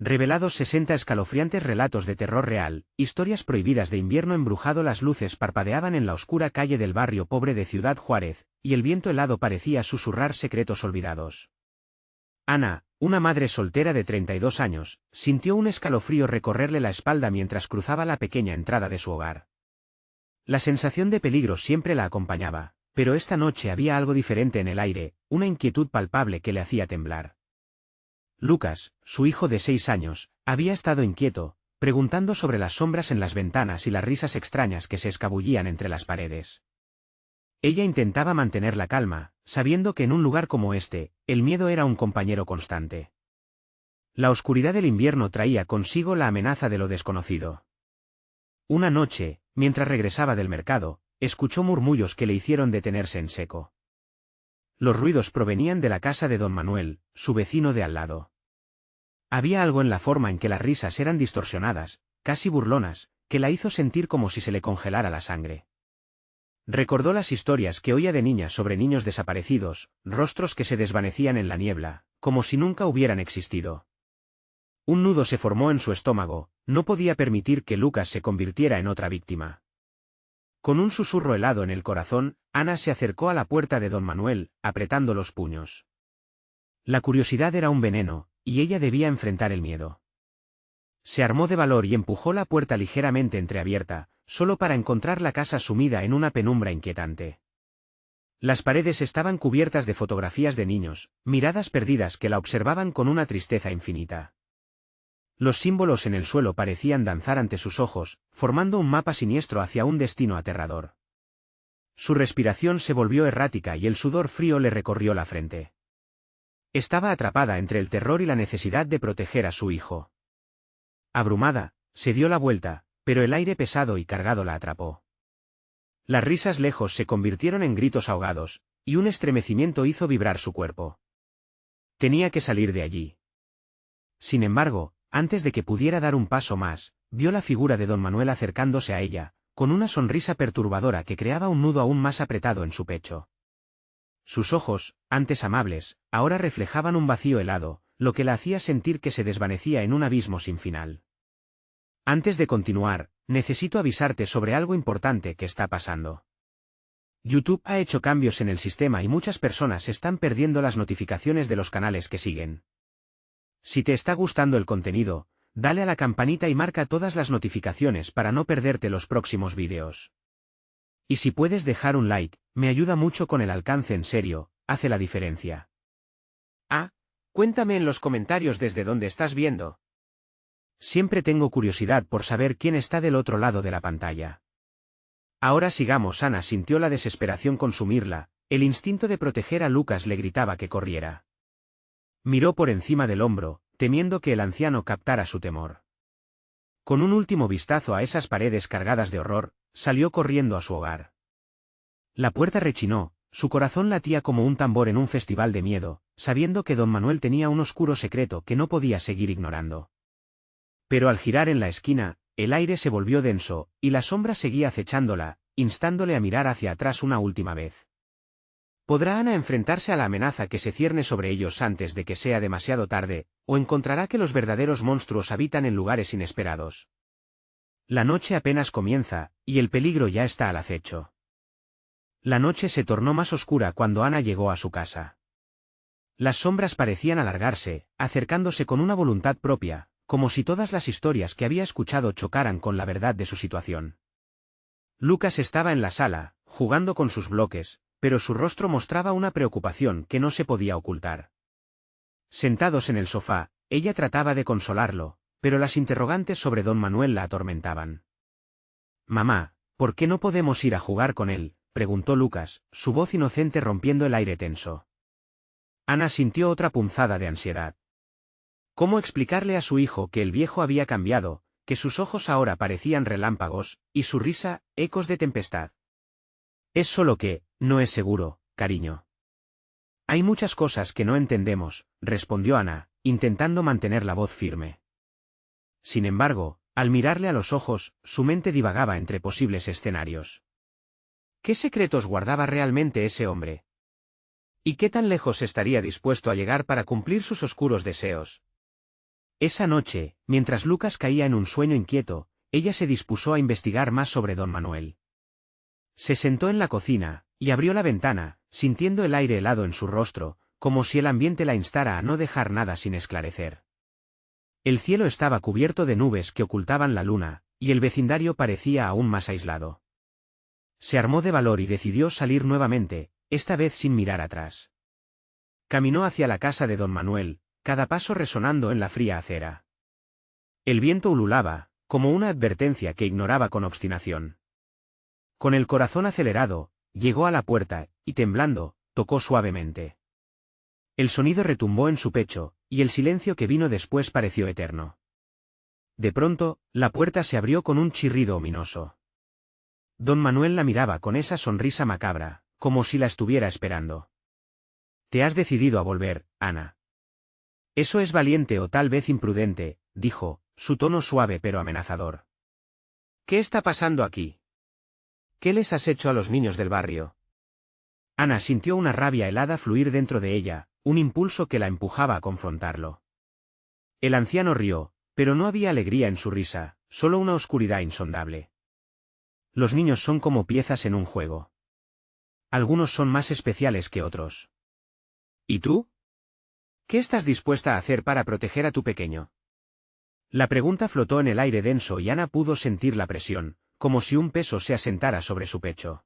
Revelados 60 escalofriantes relatos de terror real, historias prohibidas de invierno embrujado. Las luces parpadeaban en la oscura calle del barrio pobre de Ciudad Juárez, y el viento helado parecía susurrar secretos olvidados. Ana, una madre soltera de 32 años, sintió un escalofrío recorrerle la espalda mientras cruzaba la pequeña entrada de su hogar. La sensación de peligro siempre la acompañaba, pero esta noche había algo diferente en el aire, una inquietud palpable que le hacía temblar. Lucas, su hijo de 6 años, había estado inquieto, preguntando sobre las sombras en las ventanas y las risas extrañas que se escabullían entre las paredes. Ella intentaba mantener la calma, sabiendo que en un lugar como este, el miedo era un compañero constante. La oscuridad del invierno traía consigo la amenaza de lo desconocido. Una noche, mientras regresaba del mercado, escuchó murmullos que le hicieron detenerse en seco. Los ruidos provenían de la casa de don Manuel, su vecino de al lado. Había algo en la forma en que las risas eran distorsionadas, casi burlonas, que la hizo sentir como si se le congelara la sangre. Recordó las historias que oía de niña sobre niños desaparecidos, rostros que se desvanecían en la niebla, como si nunca hubieran existido. Un nudo se formó en su estómago, no podía permitir que Lucas se convirtiera en otra víctima. Con un susurro helado en el corazón, Ana se acercó a la puerta de don Manuel, apretando los puños. La curiosidad era un veneno, y ella debía enfrentar el miedo. Se armó de valor y empujó la puerta ligeramente entreabierta, solo para encontrar la casa sumida en una penumbra inquietante. Las paredes estaban cubiertas de fotografías de niños, miradas perdidas que la observaban con una tristeza infinita. Los símbolos en el suelo parecían danzar ante sus ojos, formando un mapa siniestro hacia un destino aterrador. Su respiración se volvió errática y el sudor frío le recorrió la frente. Estaba atrapada entre el terror y la necesidad de proteger a su hijo. Abrumada, se dio la vuelta, pero el aire pesado y cargado la atrapó. Las risas lejos se convirtieron en gritos ahogados, y un estremecimiento hizo vibrar su cuerpo. Tenía que salir de allí. Sin embargo, antes de que pudiera dar un paso más, vio la figura de don Manuel acercándose a ella, con una sonrisa perturbadora que creaba un nudo aún más apretado en su pecho. Sus ojos, antes amables, ahora reflejaban un vacío helado, lo que la hacía sentir que se desvanecía en un abismo sin final. Antes de continuar, necesito avisarte sobre algo importante que está pasando. YouTube ha hecho cambios en el sistema y muchas personas están perdiendo las notificaciones de los canales que siguen. Si te está gustando el contenido, dale a la campanita y marca todas las notificaciones para no perderte los próximos vídeos. Y si puedes dejar un like, me ayuda mucho con el alcance, en serio, hace la diferencia. Cuéntame en los comentarios desde dónde estás viendo. Siempre tengo curiosidad por saber quién está del otro lado de la pantalla. Ahora sigamos. Ana sintió la desesperación consumirla, el instinto de proteger a Lucas le gritaba que corriera. Miró por encima del hombro, temiendo que el anciano captara su temor. Con un último vistazo a esas paredes cargadas de horror, salió corriendo a su hogar. La puerta rechinó, su corazón latía como un tambor en un festival de miedo, sabiendo que don Manuel tenía un oscuro secreto que no podía seguir ignorando. Pero al girar en la esquina, el aire se volvió denso, y la sombra seguía acechándola, instándole a mirar hacia atrás una última vez. ¿Podrá Ana enfrentarse a la amenaza que se cierne sobre ellos antes de que sea demasiado tarde, o encontrará que los verdaderos monstruos habitan en lugares inesperados? La noche apenas comienza, y el peligro ya está al acecho. La noche se tornó más oscura cuando Ana llegó a su casa. Las sombras parecían alargarse, acercándose con una voluntad propia, como si todas las historias que había escuchado chocaran con la verdad de su situación. Lucas estaba en la sala, jugando con sus bloques, pero su rostro mostraba una preocupación que no se podía ocultar. Sentados en el sofá, ella trataba de consolarlo, pero las interrogantes sobre don Manuel la atormentaban. «Mamá, ¿por qué no podemos ir a jugar con él?», preguntó Lucas, su voz inocente rompiendo el aire tenso. Ana sintió otra punzada de ansiedad. ¿Cómo explicarle a su hijo que el viejo había cambiado, que sus ojos ahora parecían relámpagos, y su risa, ecos de tempestad? «Es solo que, no es seguro, cariño». «Hay muchas cosas que no entendemos», respondió Ana, intentando mantener la voz firme. Sin embargo, al mirarle a los ojos, su mente divagaba entre posibles escenarios. ¿Qué secretos guardaba realmente ese hombre? ¿Y qué tan lejos estaría dispuesto a llegar para cumplir sus oscuros deseos? Esa noche, mientras Lucas caía en un sueño inquieto, ella se dispuso a investigar más sobre don Manuel. Se sentó en la cocina, y abrió la ventana, sintiendo el aire helado en su rostro, como si el ambiente la instara a no dejar nada sin esclarecer. El cielo estaba cubierto de nubes que ocultaban la luna, y el vecindario parecía aún más aislado. Se armó de valor y decidió salir nuevamente, esta vez sin mirar atrás. Caminó hacia la casa de don Manuel, cada paso resonando en la fría acera. El viento ululaba, como una advertencia que ignoraba con obstinación. Con el corazón acelerado, llegó a la puerta, y temblando, tocó suavemente. El sonido retumbó en su pecho, y el silencio que vino después pareció eterno. De pronto, la puerta se abrió con un chirrido ominoso. Don Manuel la miraba con esa sonrisa macabra, como si la estuviera esperando. «Te has decidido a volver, Ana». «Eso es valiente o tal vez imprudente», dijo, su tono suave pero amenazador. «¿Qué está pasando aquí? ¿Qué les has hecho a los niños del barrio?» Ana sintió una rabia helada fluir dentro de ella, un impulso que la empujaba a confrontarlo. El anciano rió, pero no había alegría en su risa, solo una oscuridad insondable. «Los niños son como piezas en un juego. Algunos son más especiales que otros. ¿Y tú? ¿Qué estás dispuesta a hacer para proteger a tu pequeño?» La pregunta flotó en el aire denso y Ana pudo sentir la presión, como si un peso se asentara sobre su pecho.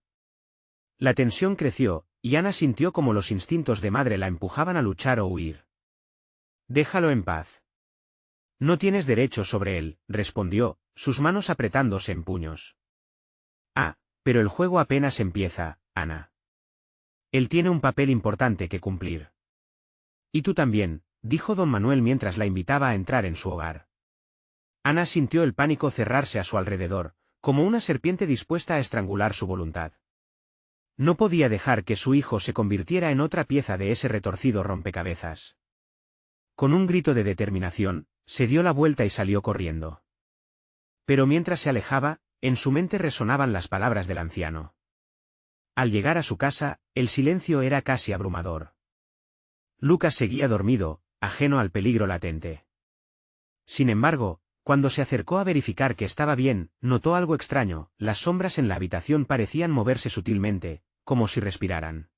La tensión creció, y Ana sintió como los instintos de madre la empujaban a luchar o huir. «Déjalo en paz». «No tienes derecho sobre él», respondió, sus manos apretándose en puños. «Ah, pero el juego apenas empieza, Ana. Él tiene un papel importante que cumplir». «Y tú también», dijo don Manuel mientras la invitaba a entrar en su hogar. Ana sintió el pánico cerrarse a su alrededor, como una serpiente dispuesta a estrangular su voluntad. No podía dejar que su hijo se convirtiera en otra pieza de ese retorcido rompecabezas. Con un grito de determinación, se dio la vuelta y salió corriendo. Pero mientras se alejaba, en su mente resonaban las palabras del anciano. Al llegar a su casa, el silencio era casi abrumador. Lucas seguía dormido, ajeno al peligro latente. Sin embargo, cuando se acercó a verificar que estaba bien, notó algo extraño: las sombras en la habitación parecían moverse sutilmente, como si respiraran.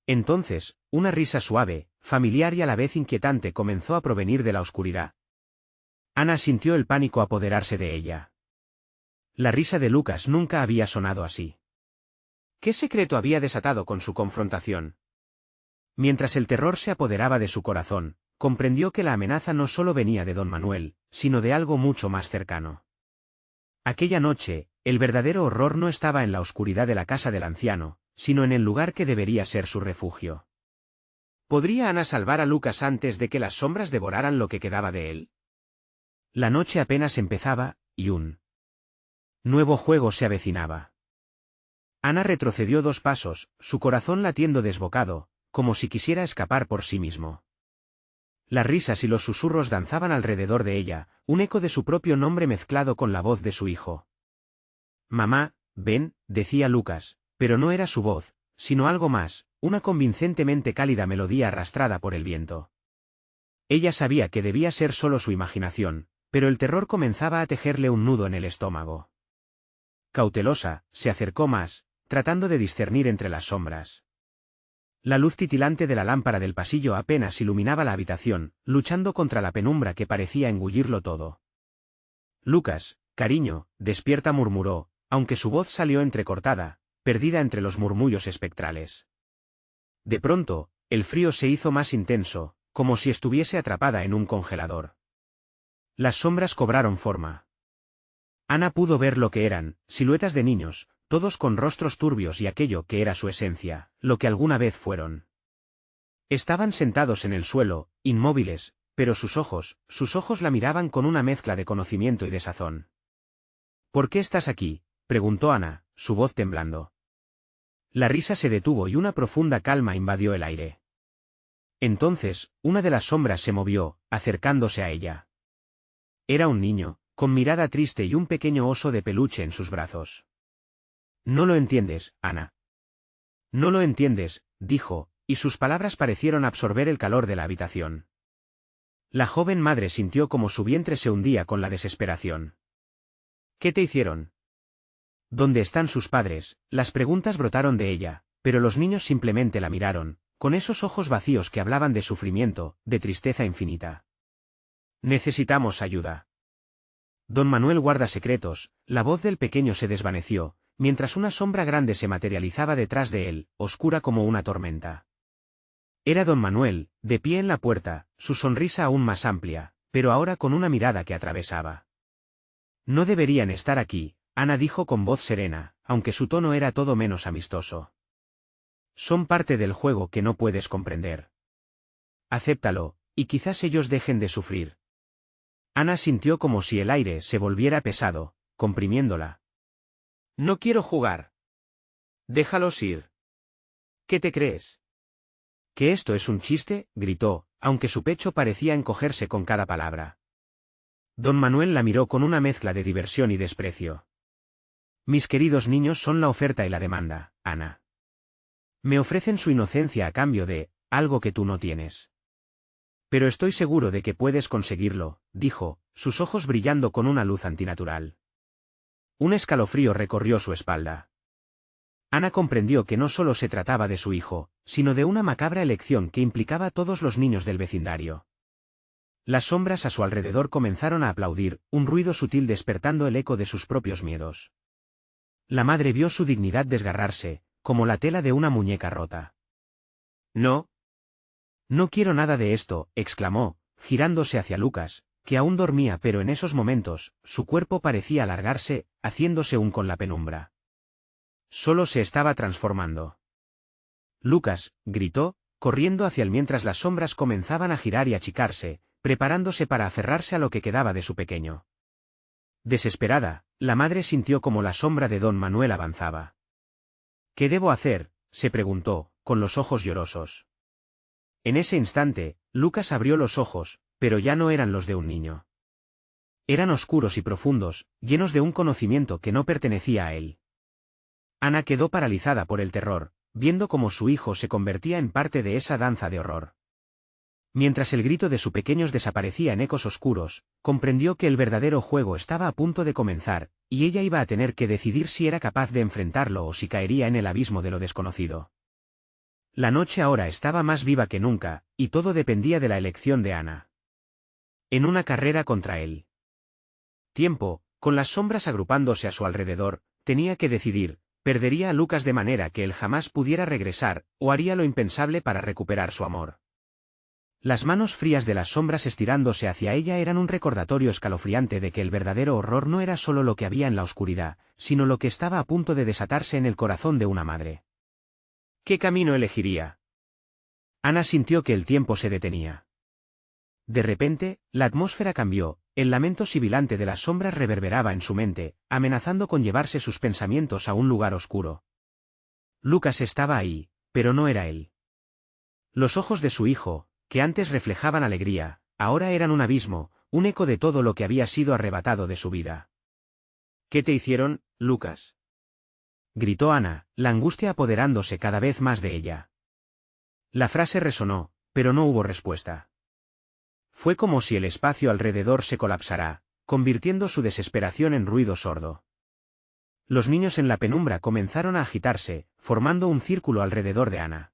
Entonces, una risa suave, familiar y a la vez inquietante comenzó a provenir de la oscuridad. Ana sintió el pánico apoderarse de ella. La risa de Lucas nunca había sonado así. ¿Qué secreto había desatado con su confrontación? Mientras el terror se apoderaba de su corazón, comprendió que la amenaza no solo venía de don Manuel, sino de algo mucho más cercano. Aquella noche, el verdadero horror no estaba en la oscuridad de la casa del anciano, sino en el lugar que debería ser su refugio. ¿Podría Ana salvar a Lucas antes de que las sombras devoraran lo que quedaba de él? La noche apenas empezaba, y un nuevo juego se avecinaba. Ana retrocedió 2 pasos, su corazón latiendo desbocado, como si quisiera escapar por sí mismo. Las risas y los susurros danzaban alrededor de ella, un eco de su propio nombre mezclado con la voz de su hijo. «Mamá, ven», decía Lucas, pero no era su voz, sino algo más, una convincentemente cálida melodía arrastrada por el viento. Ella sabía que debía ser solo su imaginación, pero el terror comenzaba a tejerle un nudo en el estómago. Cautelosa, se acercó más, tratando de discernir entre las sombras. La luz titilante de la lámpara del pasillo apenas iluminaba la habitación, luchando contra la penumbra que parecía engullirlo todo. «Lucas, cariño, despierta», murmuró, aunque su voz salió entrecortada, perdida entre los murmullos espectrales. De pronto, el frío se hizo más intenso, como si estuviese atrapada en un congelador. Las sombras cobraron forma. Ana pudo ver lo que eran: siluetas de niños, todos con rostros turbios y aquello que era su esencia, lo que alguna vez fueron. Estaban sentados en el suelo, inmóviles, pero sus ojos la miraban con una mezcla de conocimiento y desazón. «¿Por qué estás aquí?», preguntó Ana, su voz temblando. La risa se detuvo y una profunda calma invadió el aire. Entonces, una de las sombras se movió, acercándose a ella. Era un niño, con mirada triste y un pequeño oso de peluche en sus brazos. «No lo entiendes, Ana. No lo entiendes», dijo, y sus palabras parecieron absorber el calor de la habitación. La joven madre sintió como su vientre se hundía con la desesperación. ¿Qué te hicieron? ¿Dónde están sus padres? Las preguntas brotaron de ella, pero los niños simplemente la miraron, con esos ojos vacíos que hablaban de sufrimiento, de tristeza infinita. Necesitamos ayuda. Don Manuel guarda secretos. La voz del pequeño se desvaneció, mientras una sombra grande se materializaba detrás de él, oscura como una tormenta. Era don Manuel, de pie en la puerta, su sonrisa aún más amplia, pero ahora con una mirada que atravesaba. No deberían estar aquí, Ana dijo con voz serena, aunque su tono era todo menos amistoso. Son parte del juego que no puedes comprender. Acéptalo, y quizás ellos dejen de sufrir. Ana sintió como si el aire se volviera pesado, comprimiéndola. No quiero jugar. Déjalos ir. ¿Qué te crees? ¿Que esto es un chiste? Gritó, aunque su pecho parecía encogerse con cada palabra. Don Manuel la miró con una mezcla de diversión y desprecio. Mis queridos niños son la oferta y la demanda, Ana. Me ofrecen su inocencia a cambio de algo que tú no tienes. Pero estoy seguro de que puedes conseguirlo, dijo, sus ojos brillando con una luz antinatural. Un escalofrío recorrió su espalda. Ana comprendió que no solo se trataba de su hijo, sino de una macabra elección que implicaba a todos los niños del vecindario. Las sombras a su alrededor comenzaron a aplaudir, un ruido sutil despertando el eco de sus propios miedos. La madre vio su dignidad desgarrarse, como la tela de una muñeca rota. No. No quiero nada de esto, exclamó, girándose hacia Lucas, que aún dormía pero en esos momentos, su cuerpo parecía alargarse, haciéndose un con la penumbra. Solo se estaba transformando. Lucas, gritó, corriendo hacia él mientras las sombras comenzaban a girar y achicarse, preparándose para aferrarse a lo que quedaba de su pequeño. Desesperada, la madre sintió como la sombra de don Manuel avanzaba. ¿Qué debo hacer?, se preguntó, con los ojos llorosos. En ese instante, Lucas abrió los ojos, pero ya no eran los de un niño. Eran oscuros y profundos, llenos de un conocimiento que no pertenecía a él. Ana quedó paralizada por el terror, viendo cómo su hijo se convertía en parte de esa danza de horror. Mientras el grito de su pequeño desaparecía en ecos oscuros, comprendió que el verdadero juego estaba a punto de comenzar, y ella iba a tener que decidir si era capaz de enfrentarlo o si caería en el abismo de lo desconocido. La noche ahora estaba más viva que nunca, y todo dependía de la elección de Ana. En una carrera contra él. Tiempo, con las sombras agrupándose a su alrededor, tenía que decidir, perdería a Lucas de manera que él jamás pudiera regresar, o haría lo impensable para recuperar su amor. Las manos frías de las sombras estirándose hacia ella eran un recordatorio escalofriante de que el verdadero horror no era solo lo que había en la oscuridad, sino lo que estaba a punto de desatarse en el corazón de una madre. ¿Qué camino elegiría? Ana sintió que el tiempo se detenía. De repente, la atmósfera cambió, el lamento sibilante de las sombras reverberaba en su mente, amenazando con llevarse sus pensamientos a un lugar oscuro. Lucas estaba ahí, pero no era él. Los ojos de su hijo, que antes reflejaban alegría, ahora eran un abismo, un eco de todo lo que había sido arrebatado de su vida. ¿Qué te hicieron, Lucas?, gritó Ana, la angustia apoderándose cada vez más de ella. La frase resonó, pero no hubo respuesta. Fue como si el espacio alrededor se colapsara, convirtiendo su desesperación en ruido sordo. Los niños en la penumbra comenzaron a agitarse, formando un círculo alrededor de Ana.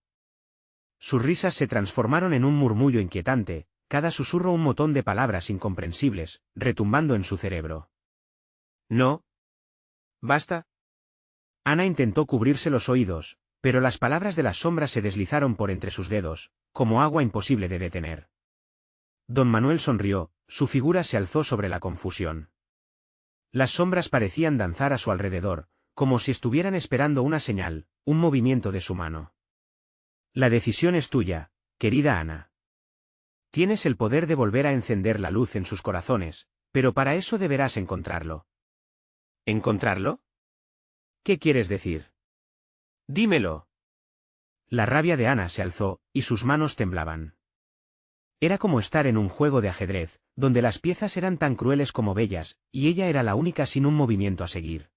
Sus risas se transformaron en un murmullo inquietante, cada susurro un montón de palabras incomprensibles, retumbando en su cerebro. No. Basta. Ana intentó cubrirse los oídos, pero las palabras de las sombras se deslizaron por entre sus dedos, como agua imposible de detener. Don Manuel sonrió, su figura se alzó sobre la confusión. Las sombras parecían danzar a su alrededor, como si estuvieran esperando una señal, un movimiento de su mano. La decisión es tuya, querida Ana. Tienes el poder de volver a encender la luz en sus corazones, pero para eso deberás encontrarlo. ¿Encontrarlo? ¿Qué quieres decir? Dímelo. La rabia de Ana se alzó, y sus manos temblaban. Era como estar en un juego de ajedrez, donde las piezas eran tan crueles como bellas, y ella era la única sin un movimiento a seguir.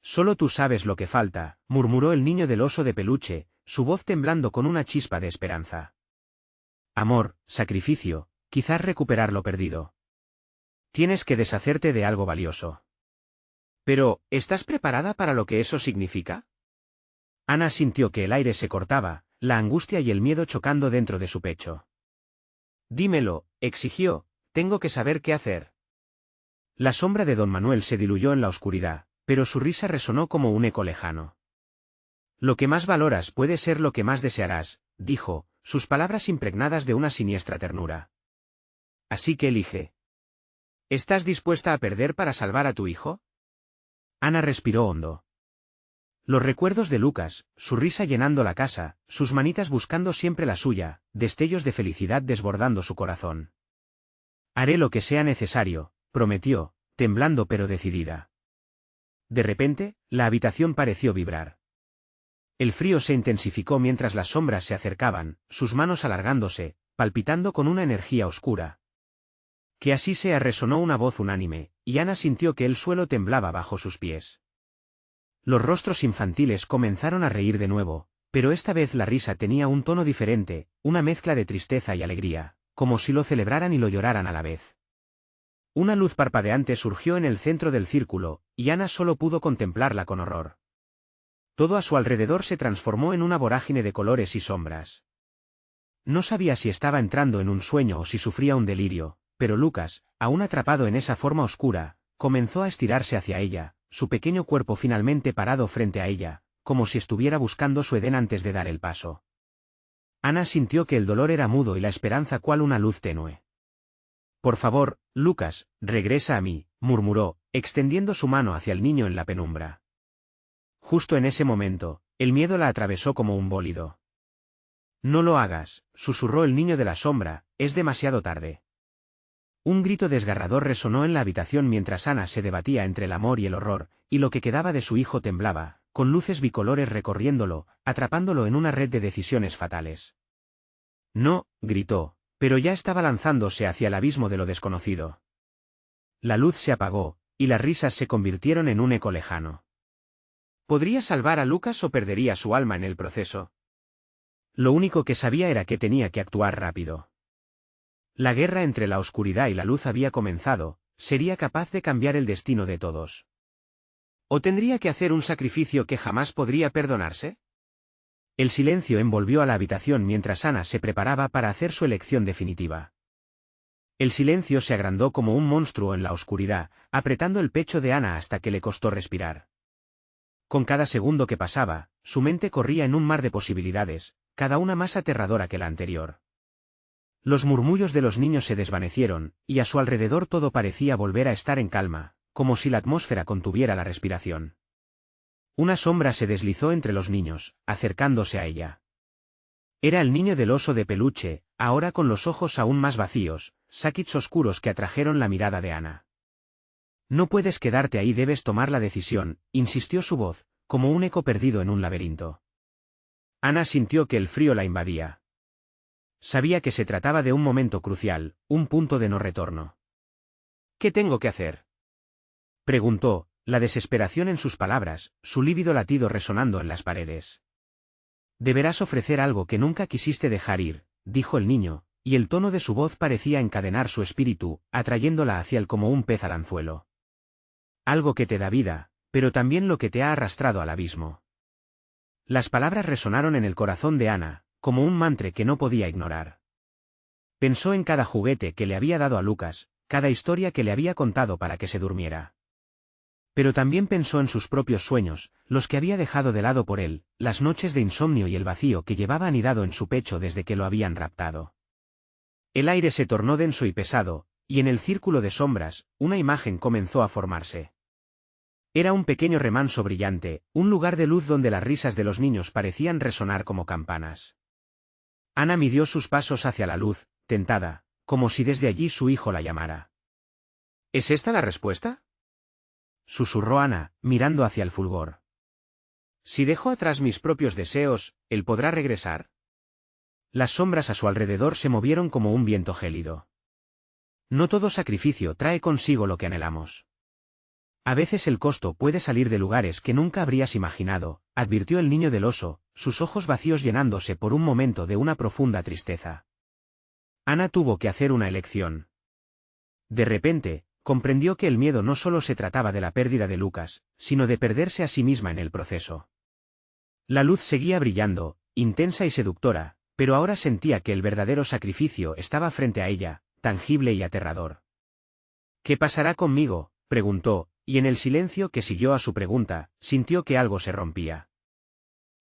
Solo tú sabes lo que falta, murmuró el niño del oso de peluche, su voz temblando con una chispa de esperanza. Amor, sacrificio, quizás recuperar lo perdido. Tienes que deshacerte de algo valioso. Pero, ¿estás preparada para lo que eso significa? Ana sintió que el aire se cortaba, la angustia y el miedo chocando dentro de su pecho. Dímelo, exigió, tengo que saber qué hacer. La sombra de don Manuel se diluyó en la oscuridad, pero su risa resonó como un eco lejano. Lo que más valoras puede ser lo que más desearás, dijo, sus palabras impregnadas de una siniestra ternura. Así que elige. ¿Estás dispuesta a perder para salvar a tu hijo? Ana respiró hondo. Los recuerdos de Lucas, su risa llenando la casa, sus manitas buscando siempre la suya, destellos de felicidad desbordando su corazón. Haré lo que sea necesario, prometió, temblando pero decidida. De repente, la habitación pareció vibrar. El frío se intensificó mientras las sombras se acercaban, sus manos alargándose, palpitando con una energía oscura. Que así sea, resonó una voz unánime, y Ana sintió que el suelo temblaba bajo sus pies. Los rostros infantiles comenzaron a reír de nuevo, pero esta vez la risa tenía un tono diferente, una mezcla de tristeza y alegría, como si lo celebraran y lo lloraran a la vez. Una luz parpadeante surgió en el centro del círculo, y Ana solo pudo contemplarla con horror. Todo a su alrededor se transformó en una vorágine de colores y sombras. No sabía si estaba entrando en un sueño o si sufría un delirio, pero Lucas, aún atrapado en esa forma oscura, comenzó a estirarse hacia ella, su pequeño cuerpo finalmente parado frente a ella, como si estuviera buscando su Edén antes de dar el paso. Ana sintió que el dolor era mudo y la esperanza cual una luz tenue. Por favor, Lucas, regresa a mí, murmuró, extendiendo su mano hacia el niño en la penumbra. Justo en ese momento, el miedo la atravesó como un bólido. No lo hagas, susurró el niño de la sombra, es demasiado tarde. Un grito desgarrador resonó en la habitación mientras Ana se debatía entre el amor y el horror, y lo que quedaba de su hijo temblaba, con luces bicolores recorriéndolo, atrapándolo en una red de decisiones fatales. No, gritó, pero ya estaba lanzándose hacia el abismo de lo desconocido. La luz se apagó, y las risas se convirtieron en un eco lejano. ¿Podría salvar a Lucas o perdería su alma en el proceso? Lo único que sabía era que tenía que actuar rápido. La guerra entre la oscuridad y la luz había comenzado, sería capaz de cambiar el destino de todos. ¿O tendría que hacer un sacrificio que jamás podría perdonarse? El silencio envolvió a la habitación mientras Ana se preparaba para hacer su elección definitiva. El silencio se agrandó como un monstruo en la oscuridad, apretando el pecho de Ana hasta que le costó respirar. Con cada segundo que pasaba, su mente corría en un mar de posibilidades, cada una más aterradora que la anterior. Los murmullos de los niños se desvanecieron, y a su alrededor todo parecía volver a estar en calma, como si la atmósfera contuviera la respiración. Una sombra se deslizó entre los niños, acercándose a ella. Era el niño del oso de peluche, ahora con los ojos aún más vacíos, sockets oscuros que atrajeron la mirada de Ana. No puedes quedarte ahí, debes tomar la decisión, insistió su voz, como un eco perdido en un laberinto. Ana sintió que el frío la invadía. Sabía que se trataba de un momento crucial, un punto de no retorno. ¿Qué tengo que hacer?, preguntó, la desesperación en sus palabras, su lívido latido resonando en las paredes. Deberás ofrecer algo que nunca quisiste dejar ir, dijo el niño, y el tono de su voz parecía encadenar su espíritu, atrayéndola hacia él como un pez al anzuelo. Algo que te da vida, pero también lo que te ha arrastrado al abismo. Las palabras resonaron en el corazón de Ana, como un mantra que no podía ignorar. Pensó en cada juguete que le había dado a Lucas, cada historia que le había contado para que se durmiera. Pero también pensó en sus propios sueños, los que había dejado de lado por él, las noches de insomnio y el vacío que llevaba anidado en su pecho desde que lo habían raptado. El aire se tornó denso y pesado, y en el círculo de sombras, una imagen comenzó a formarse. Era un pequeño remanso brillante, un lugar de luz donde las risas de los niños parecían resonar como campanas. Ana midió sus pasos hacia la luz, tentada, como si desde allí su hijo la llamara. ¿Es esta la respuesta?, susurró Ana, mirando hacia el fulgor. Si dejo atrás mis propios deseos, ¿él podrá regresar? Las sombras a su alrededor se movieron como un viento gélido. No todo sacrificio trae consigo lo que anhelamos. A veces el costo puede salir de lugares que nunca habrías imaginado, advirtió el niño del oso, sus ojos vacíos llenándose por un momento de una profunda tristeza. Ana tuvo que hacer una elección. De repente, comprendió que el miedo no solo se trataba de la pérdida de Lucas, sino de perderse a sí misma en el proceso. La luz seguía brillando, intensa y seductora, pero ahora sentía que el verdadero sacrificio estaba frente a ella, tangible y aterrador. ¿Qué pasará conmigo?, preguntó, y en el silencio que siguió a su pregunta, sintió que algo se rompía.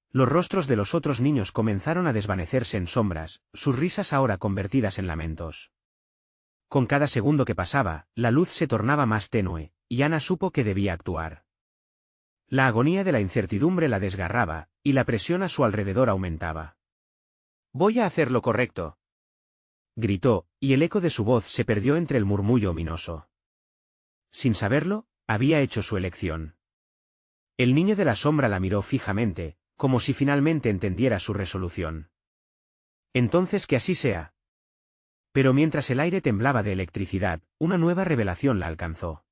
Los rostros de los otros niños comenzaron a desvanecerse en sombras, sus risas ahora convertidas en lamentos. Con cada segundo que pasaba, la luz se tornaba más tenue, y Ana supo que debía actuar. La agonía de la incertidumbre la desgarraba, y la presión a su alrededor aumentaba. «Voy a hacer lo correcto», gritó, y el eco de su voz se perdió entre el murmullo ominoso. Sin saberlo, había hecho su elección. El niño de la sombra la miró fijamente, como si finalmente entendiera su resolución. «Entonces que así sea». Pero mientras el aire temblaba de electricidad, una nueva revelación la alcanzó.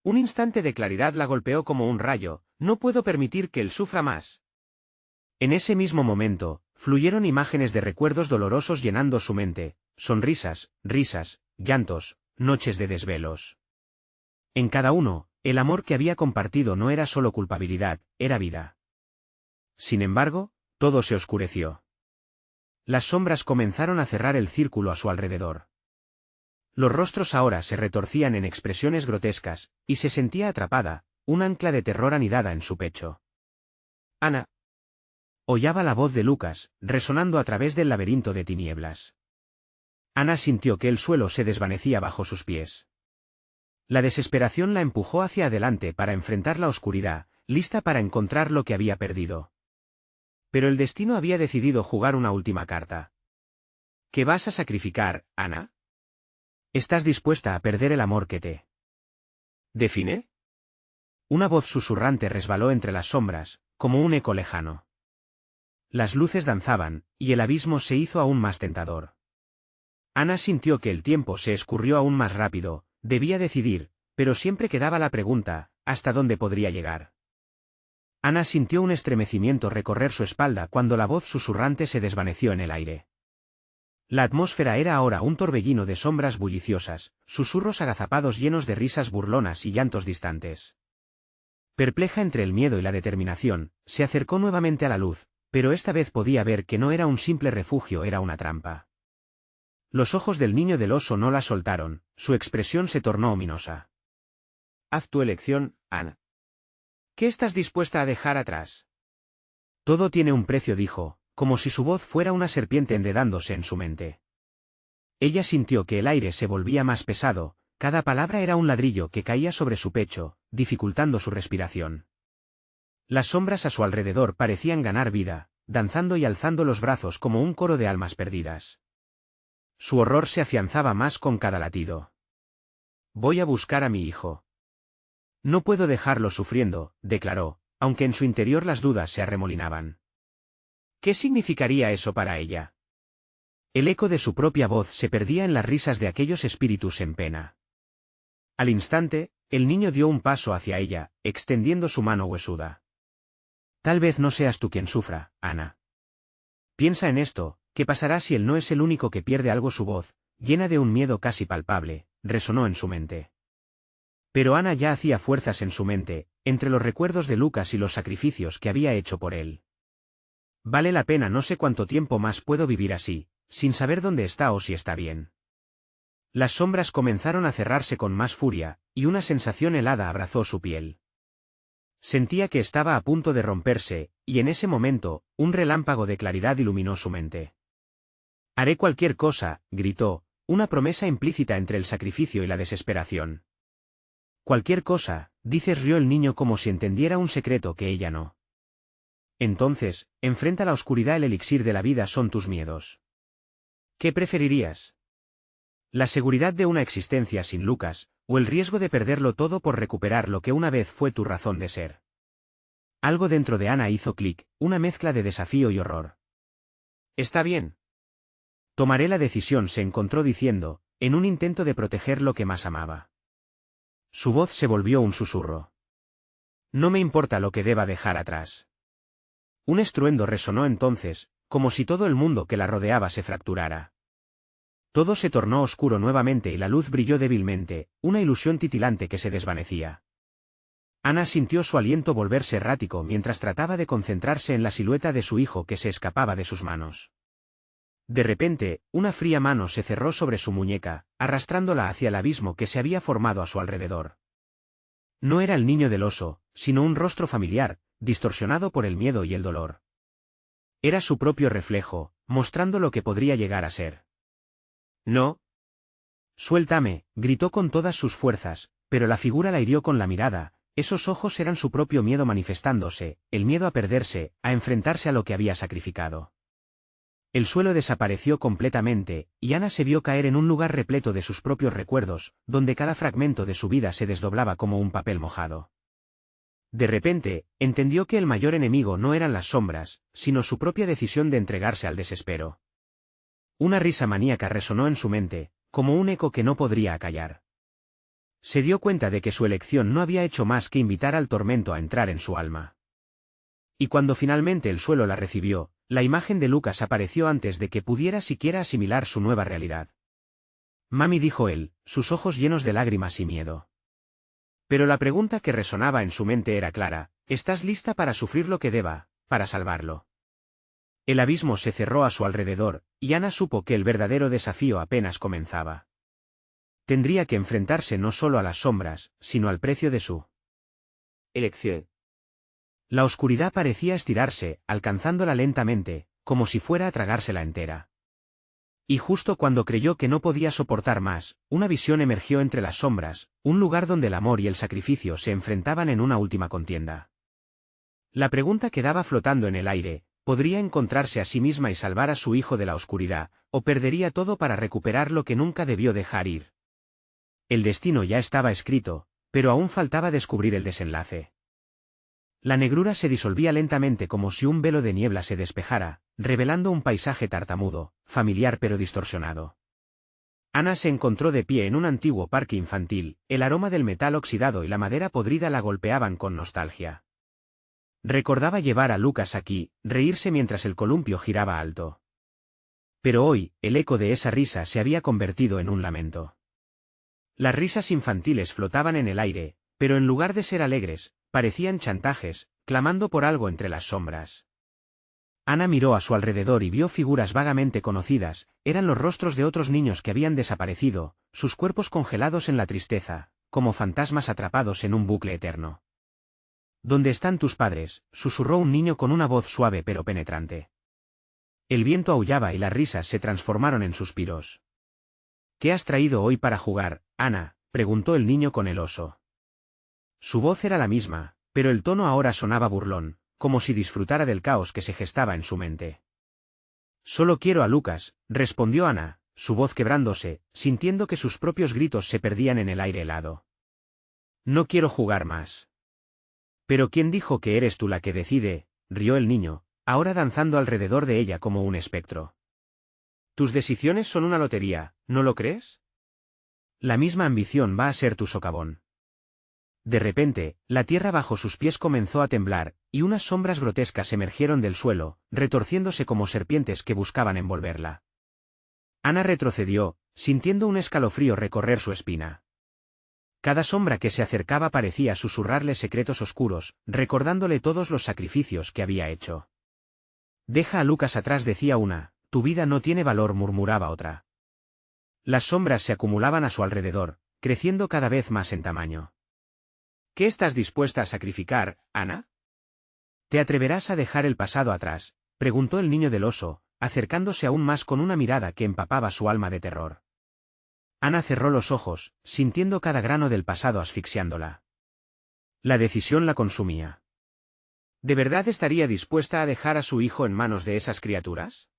Un instante de claridad la golpeó como un rayo: «No puedo permitir que él sufra más». En ese mismo momento, fluyeron imágenes de recuerdos dolorosos llenando su mente, sonrisas, risas, llantos, noches de desvelos. En cada uno, el amor que había compartido no era solo culpabilidad, era vida. Sin embargo, todo se oscureció. Las sombras comenzaron a cerrar el círculo a su alrededor. Los rostros ahora se retorcían en expresiones grotescas, y se sentía atrapada, un ancla de terror anidada en su pecho. «Ana». Oyaba la voz de Lucas, resonando a través del laberinto de tinieblas. Ana sintió que el suelo se desvanecía bajo sus pies. La desesperación la empujó hacia adelante para enfrentar la oscuridad, lista para encontrar lo que había perdido. Pero el destino había decidido jugar una última carta. ¿Qué vas a sacrificar, Ana? ¿Estás dispuesta a perder el amor que te define? Una voz susurrante resbaló entre las sombras, como un eco lejano. Las luces danzaban, y el abismo se hizo aún más tentador. Ana sintió que el tiempo se escurrió aún más rápido, debía decidir, pero siempre quedaba la pregunta: ¿hasta dónde podría llegar? Ana sintió un estremecimiento recorrer su espalda cuando la voz susurrante se desvaneció en el aire. La atmósfera era ahora un torbellino de sombras bulliciosas, susurros agazapados llenos de risas burlonas y llantos distantes. Perpleja entre el miedo y la determinación, se acercó nuevamente a la luz, pero esta vez podía ver que no era un simple refugio, era una trampa. Los ojos del niño del oso no la soltaron, su expresión se tornó ominosa. «Haz tu elección, Ana. ¿Qué estás dispuesta a dejar atrás?» «Todo tiene un precio», dijo, como si su voz fuera una serpiente enredándose en su mente. Ella sintió que el aire se volvía más pesado, cada palabra era un ladrillo que caía sobre su pecho, dificultando su respiración. Las sombras a su alrededor parecían ganar vida, danzando y alzando los brazos como un coro de almas perdidas. Su horror se afianzaba más con cada latido. «Voy a buscar a mi hijo. No puedo dejarlo sufriendo», declaró, aunque en su interior las dudas se arremolinaban. ¿Qué significaría eso para ella? El eco de su propia voz se perdía en las risas de aquellos espíritus en pena. Al instante, el niño dio un paso hacia ella, extendiendo su mano huesuda. «Tal vez no seas tú quien sufra, Ana. Piensa en esto, ¿qué pasará si él no es el único que pierde algo?» Su voz, llena de un miedo casi palpable, resonó en su mente. Pero Ana ya hacía fuerzas en su mente, entre los recuerdos de Lucas y los sacrificios que había hecho por él. «Vale la pena, no sé cuánto tiempo más puedo vivir así, sin saber dónde está o si está bien». Las sombras comenzaron a cerrarse con más furia, y una sensación helada abrazó su piel. Sentía que estaba a punto de romperse, y en ese momento, un relámpago de claridad iluminó su mente. «Haré cualquier cosa», gritó, una promesa implícita entre el sacrificio y la desesperación. «Cualquier cosa», dices, rió el niño como si entendiera un secreto que ella no. «Entonces, enfrenta la oscuridad, el elixir de la vida son tus miedos. ¿Qué preferirías? ¿La seguridad de una existencia sin Lucas, o el riesgo de perderlo todo por recuperar lo que una vez fue tu razón de ser?» Algo dentro de Ana hizo clic, una mezcla de desafío y horror. «Está bien. Tomaré la decisión», se encontró diciendo, en un intento de proteger lo que más amaba. Su voz se volvió un susurro. «No me importa lo que deba dejar atrás». Un estruendo resonó entonces, como si todo el mundo que la rodeaba se fracturara. Todo se tornó oscuro nuevamente y la luz brilló débilmente, una ilusión titilante que se desvanecía. Ana sintió su aliento volverse errático mientras trataba de concentrarse en la silueta de su hijo que se escapaba de sus manos. De repente, una fría mano se cerró sobre su muñeca, arrastrándola hacia el abismo que se había formado a su alrededor. No era el niño del oso, sino un rostro familiar, distorsionado por el miedo y el dolor. Era su propio reflejo, mostrando lo que podría llegar a ser. «No. Suéltame», gritó con todas sus fuerzas, pero la figura la hirió con la mirada. Esos ojos eran su propio miedo manifestándose, el miedo a perderse, a enfrentarse a lo que había sacrificado. El suelo desapareció completamente, y Ana se vio caer en un lugar repleto de sus propios recuerdos, donde cada fragmento de su vida se desdoblaba como un papel mojado. De repente, entendió que el mayor enemigo no eran las sombras, sino su propia decisión de entregarse al desespero. Una risa maníaca resonó en su mente, como un eco que no podría acallar. Se dio cuenta de que su elección no había hecho más que invitar al tormento a entrar en su alma. Y cuando finalmente el suelo la recibió, la imagen de Lucas apareció antes de que pudiera siquiera asimilar su nueva realidad. «Mami», dijo él, sus ojos llenos de lágrimas y miedo. Pero la pregunta que resonaba en su mente era clara: ¿estás lista para sufrir lo que deba, para salvarlo? El abismo se cerró a su alrededor, y Ana supo que el verdadero desafío apenas comenzaba. Tendría que enfrentarse no solo a las sombras, sino al precio de su elección. La oscuridad parecía estirarse, alcanzándola lentamente, como si fuera a tragársela entera. Y justo cuando creyó que no podía soportar más, una visión emergió entre las sombras, un lugar donde el amor y el sacrificio se enfrentaban en una última contienda. La pregunta quedaba flotando en el aire: ¿podría encontrarse a sí misma y salvar a su hijo de la oscuridad, o perdería todo para recuperar lo que nunca debió dejar ir? El destino ya estaba escrito, pero aún faltaba descubrir el desenlace. La negrura se disolvía lentamente como si un velo de niebla se despejara, revelando un paisaje tartamudo, familiar pero distorsionado. Ana se encontró de pie en un antiguo parque infantil, el aroma del metal oxidado y la madera podrida la golpeaban con nostalgia. Recordaba llevar a Lucas aquí, reírse mientras el columpio giraba alto. Pero hoy, el eco de esa risa se había convertido en un lamento. Las risas infantiles flotaban en el aire, pero en lugar de ser alegres, parecían chantajes, clamando por algo entre las sombras. Ana miró a su alrededor y vio figuras vagamente conocidas. Eran los rostros de otros niños que habían desaparecido, sus cuerpos congelados en la tristeza, como fantasmas atrapados en un bucle eterno. «¿Dónde están tus padres?», susurró un niño con una voz suave pero penetrante. El viento aullaba y las risas se transformaron en suspiros. «¿Qué has traído hoy para jugar, Ana?», preguntó el niño con el oso. Su voz era la misma, pero el tono ahora sonaba burlón, como si disfrutara del caos que se gestaba en su mente. «Solo quiero a Lucas», respondió Ana, su voz quebrándose, sintiendo que sus propios gritos se perdían en el aire helado. «No quiero jugar más». «¿Pero quién dijo que eres tú la que decide?», rió el niño, ahora danzando alrededor de ella como un espectro. «Tus decisiones son una lotería, ¿no lo crees? La misma ambición va a ser tu socavón». De repente, la tierra bajo sus pies comenzó a temblar, y unas sombras grotescas emergieron del suelo, retorciéndose como serpientes que buscaban envolverla. Ana retrocedió, sintiendo un escalofrío recorrer su espina. Cada sombra que se acercaba parecía susurrarle secretos oscuros, recordándole todos los sacrificios que había hecho. «Deja a Lucas atrás», decía una; «tu vida no tiene valor», murmuraba otra. Las sombras se acumulaban a su alrededor, creciendo cada vez más en tamaño. «¿Qué estás dispuesta a sacrificar, Ana? ¿Te atreverás a dejar el pasado atrás?», preguntó el niño del oso, acercándose aún más con una mirada que empapaba su alma de terror. Ana cerró los ojos, sintiendo cada grano del pasado asfixiándola. La decisión la consumía. ¿De verdad estaría dispuesta a dejar a su hijo en manos de esas criaturas?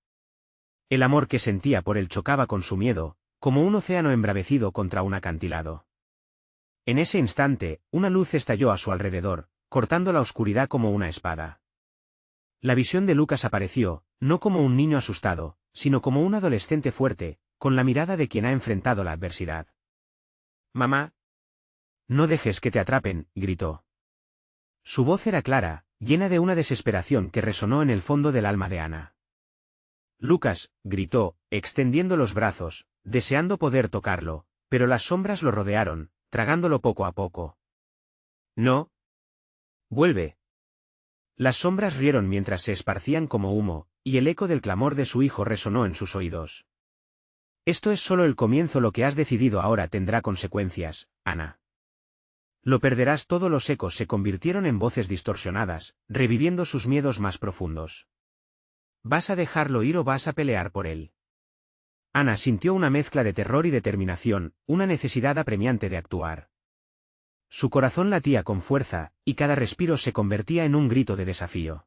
El amor que sentía por él chocaba con su miedo, como un océano embravecido contra un acantilado. En ese instante, una luz estalló a su alrededor, cortando la oscuridad como una espada. La visión de Lucas apareció, no como un niño asustado, sino como un adolescente fuerte, con la mirada de quien ha enfrentado la adversidad. «Mamá. No dejes que te atrapen», gritó. Su voz era clara, llena de una desesperación que resonó en el fondo del alma de Ana. «Lucas», gritó, extendiendo los brazos, deseando poder tocarlo, pero las sombras lo rodearon, tragándolo poco a poco. «No. Vuelve». Las sombras rieron mientras se esparcían como humo, y el eco del clamor de su hijo resonó en sus oídos. «Esto es solo el comienzo, lo que has decidido ahora tendrá consecuencias, Ana. Lo perderás todo». Los ecos se convirtieron en voces distorsionadas, reviviendo sus miedos más profundos. «¿Vas a dejarlo ir o vas a pelear por él?». Ana sintió una mezcla de terror y determinación, una necesidad apremiante de actuar. Su corazón latía con fuerza, y cada respiro se convertía en un grito de desafío.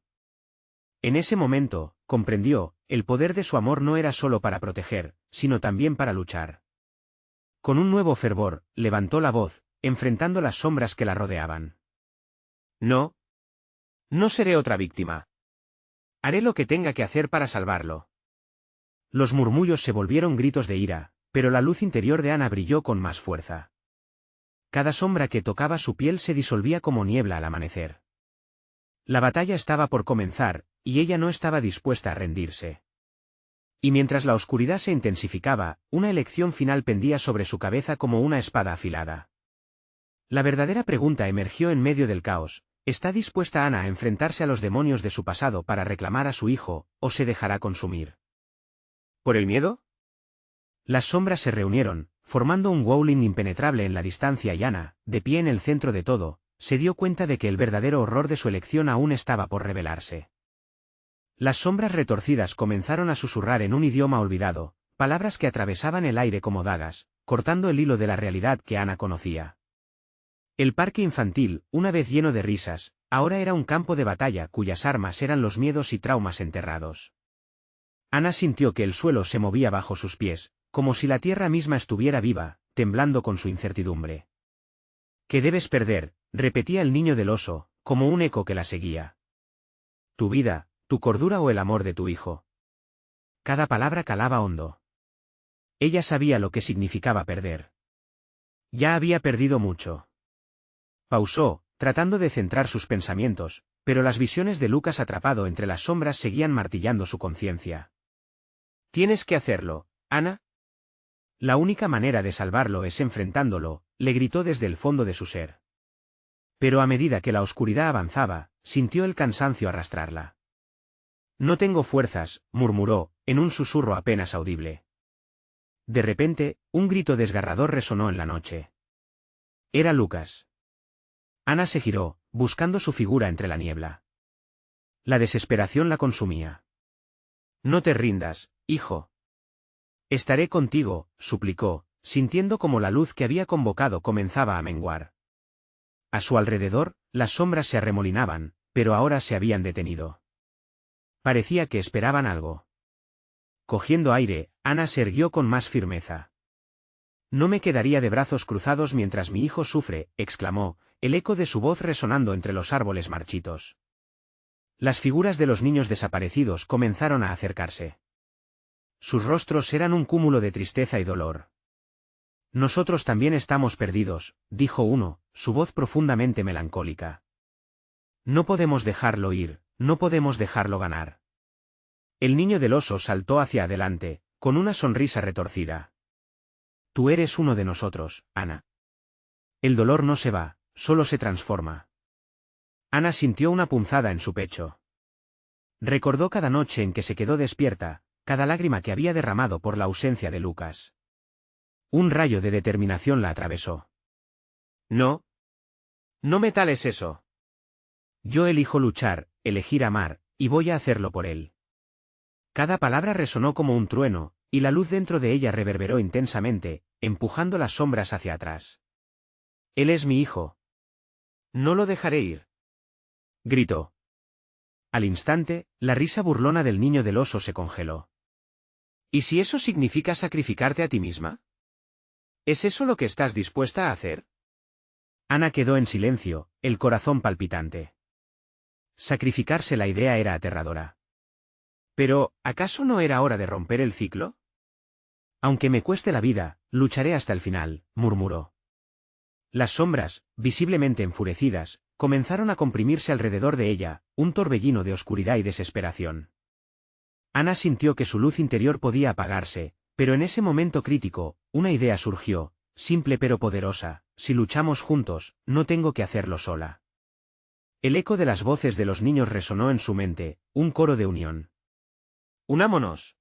En ese momento, comprendió, el poder de su amor no era solo para proteger, sino también para luchar. Con un nuevo fervor, levantó la voz, enfrentando las sombras que la rodeaban. «No. No seré otra víctima. Haré lo que tenga que hacer para salvarlo». Los murmullos se volvieron gritos de ira, pero la luz interior de Ana brilló con más fuerza. Cada sombra que tocaba su piel se disolvía como niebla al amanecer. La batalla estaba por comenzar, y ella no estaba dispuesta a rendirse. Y mientras la oscuridad se intensificaba, una elección final pendía sobre su cabeza como una espada afilada. La verdadera pregunta emergió en medio del caos: ¿está dispuesta Ana a enfrentarse a los demonios de su pasado para reclamar a su hijo, o se dejará consumir? ¿Por el miedo? Las sombras se reunieron, formando un Howling impenetrable en la distancia, y Ana, de pie en el centro de todo, se dio cuenta de que el verdadero horror de su elección aún estaba por revelarse. Las sombras retorcidas comenzaron a susurrar en un idioma olvidado, palabras que atravesaban el aire como dagas, cortando el hilo de la realidad que Ana conocía. El parque infantil, una vez lleno de risas, ahora era un campo de batalla cuyas armas eran los miedos y traumas enterrados. Ana sintió que el suelo se movía bajo sus pies, como si la tierra misma estuviera viva, temblando con su incertidumbre. «¿Qué debes perder?», repetía el niño del oso, como un eco que la seguía. «¿Tu vida, tu cordura o el amor de tu hijo?». Cada palabra calaba hondo. Ella sabía lo que significaba perder. Ya había perdido mucho. Pausó, tratando de centrar sus pensamientos, pero las visiones de Lucas atrapado entre las sombras seguían martillando su conciencia. «Tienes que hacerlo, Ana. La única manera de salvarlo es enfrentándolo», le gritó desde el fondo de su ser. Pero a medida que la oscuridad avanzaba, sintió el cansancio arrastrarla. «No tengo fuerzas», murmuró, en un susurro apenas audible. De repente, un grito desgarrador resonó en la noche. Era Lucas. Ana se giró, buscando su figura entre la niebla. La desesperación la consumía. «No te rindas, hijo. Estaré contigo», suplicó, sintiendo como la luz que había convocado comenzaba a menguar. A su alrededor, las sombras se arremolinaban, pero ahora se habían detenido. Parecía que esperaban algo. Cogiendo aire, Ana se erguió con más firmeza. «No me quedaría de brazos cruzados mientras mi hijo sufre», exclamó, el eco de su voz resonando entre los árboles marchitos. Las figuras de los niños desaparecidos comenzaron a acercarse. Sus rostros eran un cúmulo de tristeza y dolor. «Nosotros también estamos perdidos», dijo uno, su voz profundamente melancólica. «No podemos dejarlo ir, no podemos dejarlo ganar». El niño del oso saltó hacia adelante, con una sonrisa retorcida. «Tú eres uno de nosotros, Ana. El dolor no se va, solo se transforma». Ana sintió una punzada en su pecho. Recordó cada noche en que se quedó despierta, cada lágrima que había derramado por la ausencia de Lucas. Un rayo de determinación la atravesó. «No. No me tales eso. Yo elijo luchar, elegir amar, y voy a hacerlo por él». Cada palabra resonó como un trueno, y la luz dentro de ella reverberó intensamente, empujando las sombras hacia atrás. «Él es mi hijo. No lo dejaré ir», gritó. Al instante, la risa burlona del niño del oso se congeló. «¿Y si eso significa sacrificarte a ti misma? ¿Es eso lo que estás dispuesta a hacer?». Ana quedó en silencio, el corazón palpitante. Sacrificarse, la idea era aterradora. Pero, ¿acaso no era hora de romper el ciclo? «Aunque me cueste la vida, lucharé hasta el final», murmuró. Las sombras, visiblemente enfurecidas, comenzaron a comprimirse alrededor de ella, un torbellino de oscuridad y desesperación. Ana sintió que su luz interior podía apagarse, Pero en ese momento crítico, una idea surgió, simple pero poderosa: si luchamos juntos, no tengo que hacerlo sola. El eco de las voces de los niños resonó en su mente, un coro de unión. «Unámonos»,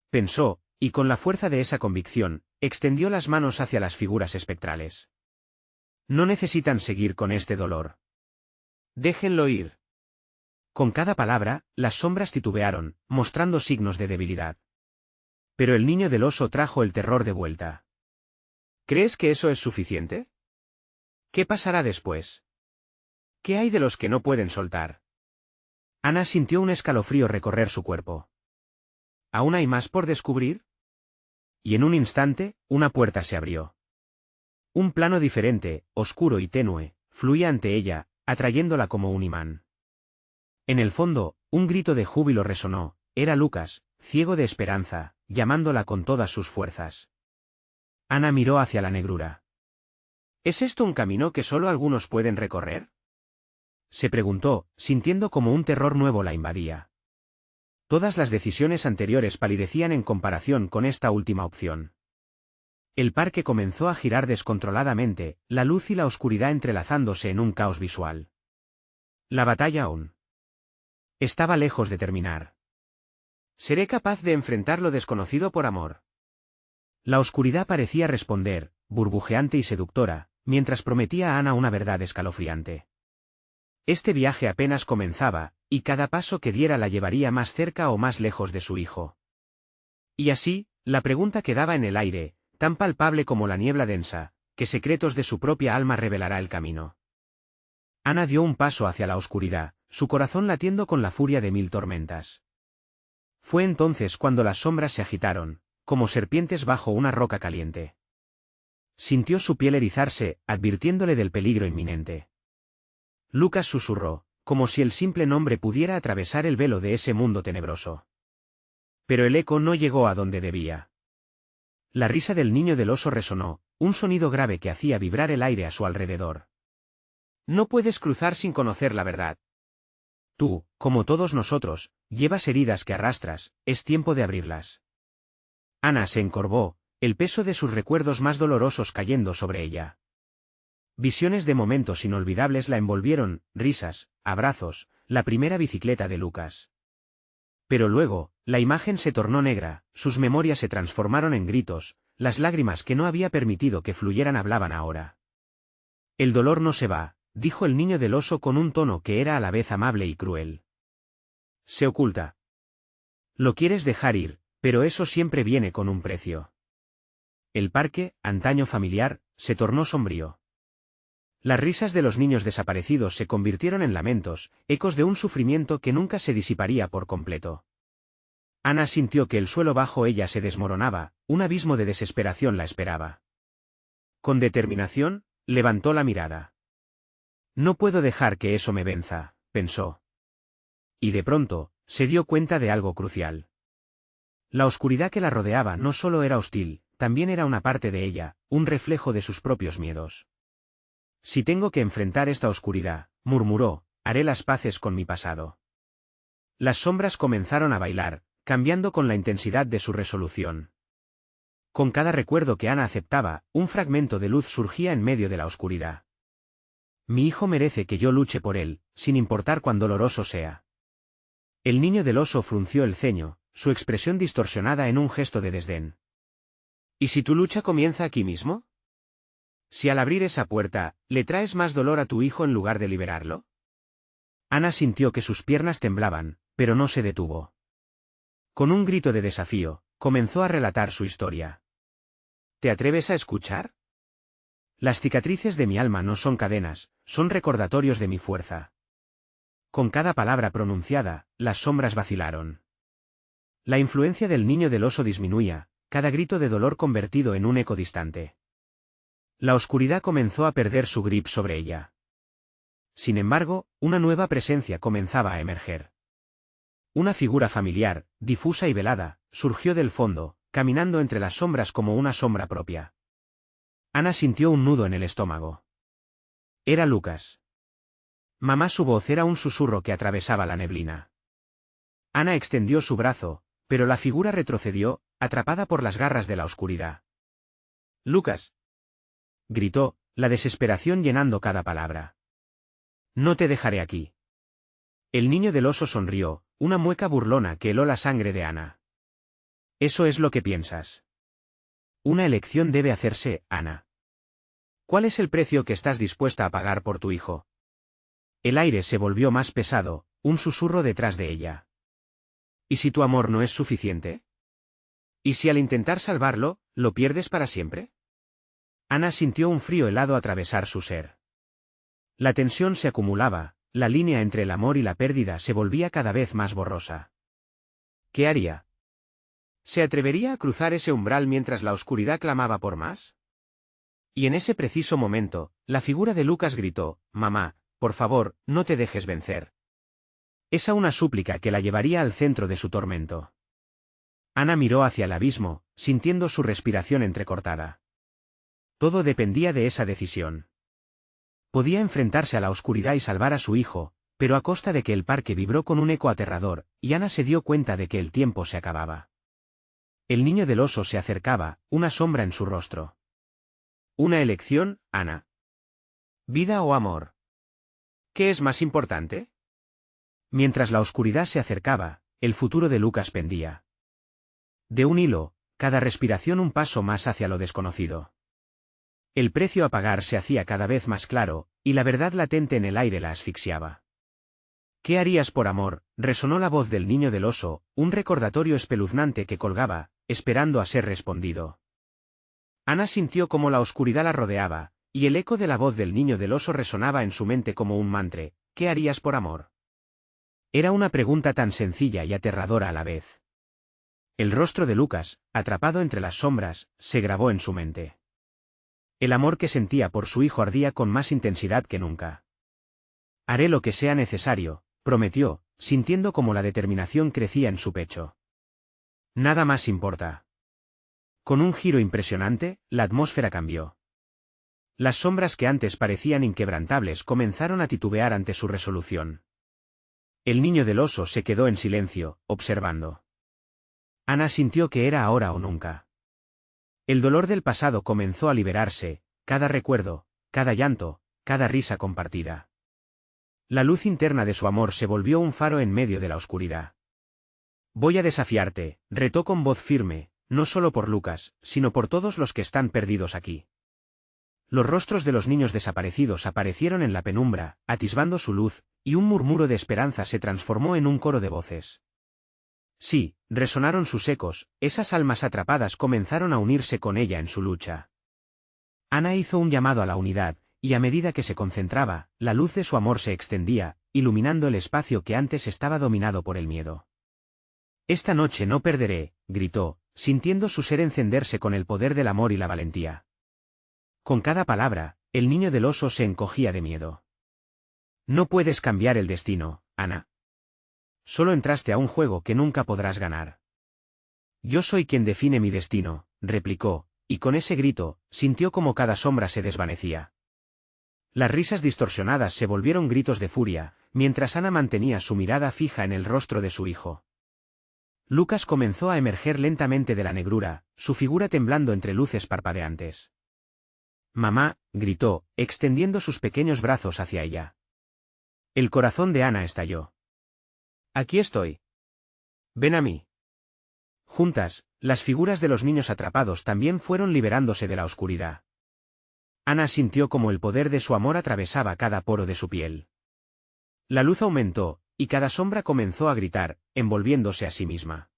pensó, y con la fuerza de esa convicción, extendió las manos hacia las figuras espectrales. No necesitan seguir con este dolor. Déjenlo ir. Con cada palabra, las sombras titubearon, mostrando signos de debilidad. Pero el niño del oso trajo el terror de vuelta. ¿Crees que eso es suficiente? ¿Qué pasará después? ¿Qué hay de los que no pueden soltar? Ana sintió un escalofrío recorrer su cuerpo. ¿Aún hay más por descubrir? Y en un instante, una puerta se abrió. Un plano diferente, oscuro y tenue, fluía ante ella, atrayéndola como un imán. En el fondo, un grito de júbilo resonó: era Lucas, ciego de esperanza, llamándola con todas sus fuerzas. Ana miró hacia la negrura. ¿Es esto un camino que solo algunos pueden recorrer?, se preguntó, sintiendo como un terror nuevo la invadía. Todas las decisiones anteriores palidecían en comparación con esta última opción. El parque comenzó a girar descontroladamente, la luz y la oscuridad entrelazándose en un caos visual. La batalla aún estaba lejos de terminar. ¿Seré capaz de enfrentar lo desconocido por amor? La oscuridad parecía responder, burbujeante y seductora, mientras prometía a Ana una verdad escalofriante. Este viaje apenas comenzaba, y cada paso que diera la llevaría más cerca o más lejos de su hijo. Y así, la pregunta quedaba en el aire, tan palpable como la niebla densa: ¿qué secretos de su propia alma revelará el camino? Ana dio un paso hacia la oscuridad, su corazón latiendo con la furia de mil tormentas. Fue entonces cuando las sombras se agitaron, como serpientes bajo una roca caliente. Sintió su piel erizarse, advirtiéndole del peligro inminente. Lucas susurró, como si el simple nombre pudiera atravesar el velo de ese mundo tenebroso. Pero el eco no llegó a donde debía. La risa del niño del oso resonó, un sonido grave que hacía vibrar el aire a su alrededor. No puedes cruzar sin conocer la verdad. Tú, como todos nosotros, llevas heridas que arrastras, es tiempo de abrirlas. Ana se encorvó, el peso de sus recuerdos más dolorosos cayendo sobre ella. Visiones de momentos inolvidables la envolvieron: risas, abrazos, la primera bicicleta de Lucas. Pero luego, la imagen se tornó negra, sus memorias se transformaron en gritos, las lágrimas que no había permitido que fluyeran hablaban ahora. El dolor no se va, dijo el niño del oso con un tono que era a la vez amable y cruel. Se oculta. Lo quieres dejar ir, pero eso siempre viene con un precio. El parque, antaño familiar, se tornó sombrío. Las risas de los niños desaparecidos se convirtieron en lamentos, ecos de un sufrimiento que nunca se disiparía por completo. Ana sintió que el suelo bajo ella se desmoronaba, un abismo de desesperación la esperaba. Con determinación, levantó la mirada. No puedo dejar que eso me venza, pensó. Y de pronto, se dio cuenta de algo crucial. La oscuridad que la rodeaba no solo era hostil, también era una parte de ella, un reflejo de sus propios miedos. Si tengo que enfrentar esta oscuridad, murmuró, haré las paces con mi pasado. Las sombras comenzaron a bailar, cambiando con la intensidad de su resolución. Con cada recuerdo que Ana aceptaba, un fragmento de luz surgía en medio de la oscuridad. Mi hijo merece que yo luche por él, sin importar cuán doloroso sea. El niño del oso frunció el ceño, su expresión distorsionada en un gesto de desdén. ¿Y si tu lucha comienza aquí mismo? Si al abrir esa puerta, le traes más dolor a tu hijo en lugar de liberarlo. Ana sintió que sus piernas temblaban, pero no se detuvo. Con un grito de desafío, comenzó a relatar su historia. ¿Te atreves a escuchar? Las cicatrices de mi alma no son cadenas, son recordatorios de mi fuerza. Con cada palabra pronunciada, las sombras vacilaron. La influencia del niño del oso disminuía, cada grito de dolor convertido en un eco distante. La oscuridad comenzó a perder su grip sobre ella. Sin embargo, una nueva presencia comenzaba a emerger. Una figura familiar, difusa y velada, surgió del fondo, caminando entre las sombras como una sombra propia. Ana sintió un nudo en el estómago. Era Lucas. Mamá, su voz era un susurro que atravesaba la neblina. Ana extendió su brazo, pero la figura retrocedió, atrapada por las garras de la oscuridad. «Lucas», gritó, la desesperación llenando cada palabra. «No te dejaré aquí». El niño del oso sonrió, una mueca burlona que heló la sangre de Ana. «Eso es lo que piensas. Una elección debe hacerse, Ana. ¿Cuál es el precio que estás dispuesta a pagar por tu hijo?» El aire se volvió más pesado, un susurro detrás de ella. «¿Y si tu amor no es suficiente? ¿Y si al intentar salvarlo, lo pierdes para siempre?» Ana sintió un frío helado atravesar su ser. La tensión se acumulaba, la línea entre el amor y la pérdida se volvía cada vez más borrosa. ¿Qué haría? ¿Se atrevería a cruzar ese umbral mientras la oscuridad clamaba por más? Y en ese preciso momento, la figura de Lucas gritó: «Mamá, por favor, no te dejes vencer». Esa una súplica que la llevaría al centro de su tormento. Ana miró hacia el abismo, sintiendo su respiración entrecortada. Todo dependía de esa decisión. Podía enfrentarse a la oscuridad y salvar a su hijo, pero a costa de que el parque vibró con un eco aterrador, y Ana se dio cuenta de que el tiempo se acababa. El niño del oso se acercaba, una sombra en su rostro. «Una elección, Ana. ¿Vida o amor? ¿Qué es más importante?» Mientras la oscuridad se acercaba, el futuro de Lucas pendía. De un hilo, cada respiración un paso más hacia lo desconocido. El precio a pagar se hacía cada vez más claro, y la verdad latente en el aire la asfixiaba. «¿Qué harías por amor?», resonó la voz del niño del oso, un recordatorio espeluznante que colgaba, esperando a ser respondido. Ana sintió cómo la oscuridad la rodeaba, y el eco de la voz del niño del oso resonaba en su mente como un mantra: «¿Qué harías por amor?». Era una pregunta tan sencilla y aterradora a la vez. El rostro de Lucas, atrapado entre las sombras, se grabó en su mente. El amor que sentía por su hijo ardía con más intensidad que nunca. «Haré lo que sea necesario», prometió, sintiendo cómo la determinación crecía en su pecho. «Nada más importa». Con un giro impresionante, la atmósfera cambió. Las sombras que antes parecían inquebrantables comenzaron a titubear ante su resolución. El niño del oso se quedó en silencio, observando. Ana sintió que era ahora o nunca. El dolor del pasado comenzó a liberarse, cada recuerdo, cada llanto, cada risa compartida. La luz interna de su amor se volvió un faro en medio de la oscuridad. «Voy a desafiarte», retó con voz firme, no solo por Lucas, sino por todos los que están perdidos aquí. Los rostros de los niños desaparecidos aparecieron en la penumbra, atisbando su luz, y un murmuro de esperanza se transformó en un coro de voces. Sí, resonaron sus ecos, esas almas atrapadas comenzaron a unirse con ella en su lucha. Ana hizo un llamado a la unidad, y a medida que se concentraba, la luz de su amor se extendía, iluminando el espacio que antes estaba dominado por el miedo. «Esta noche no perderé», gritó, sintiendo su ser encenderse con el poder del amor y la valentía. Con cada palabra, el niño del oso se encogía de miedo. «No puedes cambiar el destino, Ana. Solo entraste a un juego que nunca podrás ganar». «Yo soy quien define mi destino», replicó, y con ese grito, sintió como cada sombra se desvanecía. Las risas distorsionadas se volvieron gritos de furia, mientras Ana mantenía su mirada fija en el rostro de su hijo. Lucas comenzó a emerger lentamente de la negrura, su figura temblando entre luces parpadeantes. «Mamá», gritó, extendiendo sus pequeños brazos hacia ella. El corazón de Ana estalló. «Aquí estoy. Ven a mí». Juntas, las figuras de los niños atrapados también fueron liberándose de la oscuridad. Ana sintió como el poder de su amor atravesaba cada poro de su piel. La luz aumentó, y cada sombra comenzó a gritar, envolviéndose a sí misma.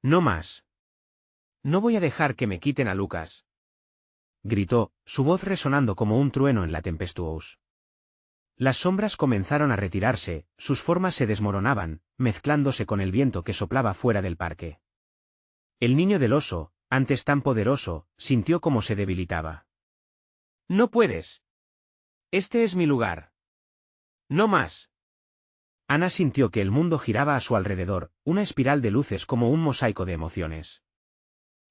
«No más. No voy a dejar que me quiten a Lucas», gritó, su voz resonando como un trueno en la tempestuosa. Las sombras comenzaron a retirarse, sus formas se desmoronaban, mezclándose con el viento que soplaba fuera del parque. El niño del oso, antes tan poderoso, sintió cómo se debilitaba. «No puedes. Este es mi lugar. No más». Ana sintió que el mundo giraba a su alrededor, una espiral de luces como un mosaico de emociones.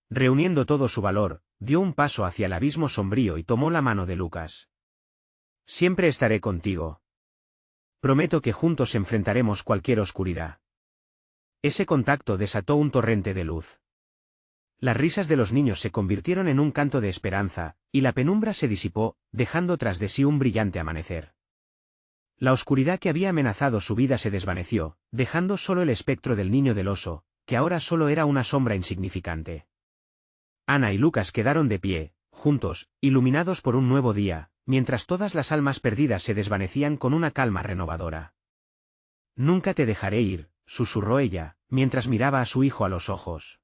Reuniendo todo su valor, dio un paso hacia el abismo sombrío y tomó la mano de Lucas. «Siempre estaré contigo. Prometo que juntos enfrentaremos cualquier oscuridad». Ese contacto desató un torrente de luz. Las risas de los niños se convirtieron en un canto de esperanza, y la penumbra se disipó, dejando tras de sí un brillante amanecer. La oscuridad que había amenazado su vida se desvaneció, dejando solo el espectro del niño del oso, que ahora solo era una sombra insignificante. Ana y Lucas quedaron de pie, juntos, iluminados por un nuevo día, mientras todas las almas perdidas se desvanecían con una calma renovadora. «Nunca te dejaré ir», susurró ella, mientras miraba a su hijo a los ojos.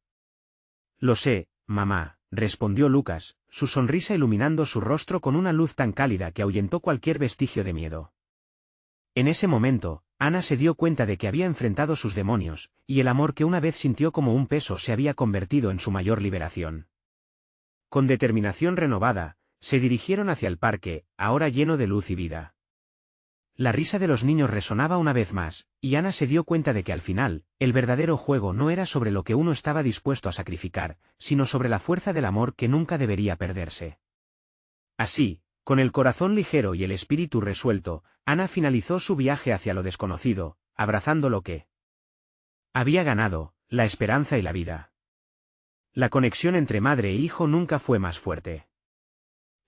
«Lo sé, mamá», respondió Lucas, su sonrisa iluminando su rostro con una luz tan cálida que ahuyentó cualquier vestigio de miedo. En ese momento, Ana se dio cuenta de que había enfrentado sus demonios, y el amor que una vez sintió como un peso se había convertido en su mayor liberación. Con determinación renovada, se dirigieron hacia el parque, ahora lleno de luz y vida. La risa de los niños resonaba una vez más, y Ana se dio cuenta de que al final, el verdadero juego no era sobre lo que uno estaba dispuesto a sacrificar, sino sobre la fuerza del amor que nunca debería perderse. Así, con el corazón ligero y el espíritu resuelto, Ana finalizó su viaje hacia lo desconocido, abrazando lo que había ganado, la esperanza y la vida. La conexión entre madre e hijo nunca fue más fuerte.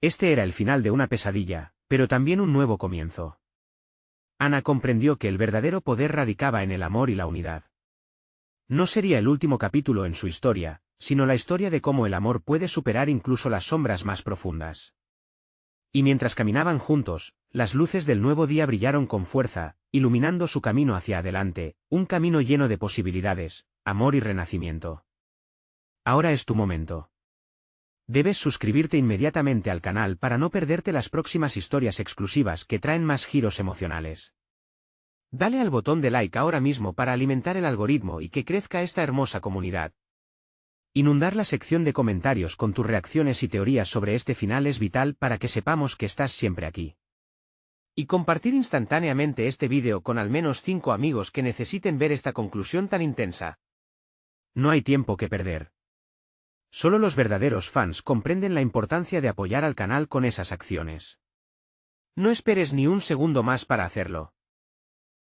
Este era el final de una pesadilla, pero también un nuevo comienzo. Ana comprendió que el verdadero poder radicaba en el amor y la unidad. No sería el último capítulo en su historia, sino la historia de cómo el amor puede superar incluso las sombras más profundas. Y mientras caminaban juntos, las luces del nuevo día brillaron con fuerza, iluminando su camino hacia adelante, un camino lleno de posibilidades, amor y renacimiento. Ahora es tu momento. Debes suscribirte inmediatamente al canal para no perderte las próximas historias exclusivas que traen más giros emocionales. Dale al botón de like ahora mismo para alimentar el algoritmo y que crezca esta hermosa comunidad. Inundar la sección de comentarios con tus reacciones y teorías sobre este final es vital para que sepamos que estás siempre aquí. Y compartir instantáneamente este vídeo con al menos 5 amigos que necesiten ver esta conclusión tan intensa. No hay tiempo que perder. Solo los verdaderos fans comprenden la importancia de apoyar al canal con esas acciones. No esperes ni un segundo más para hacerlo.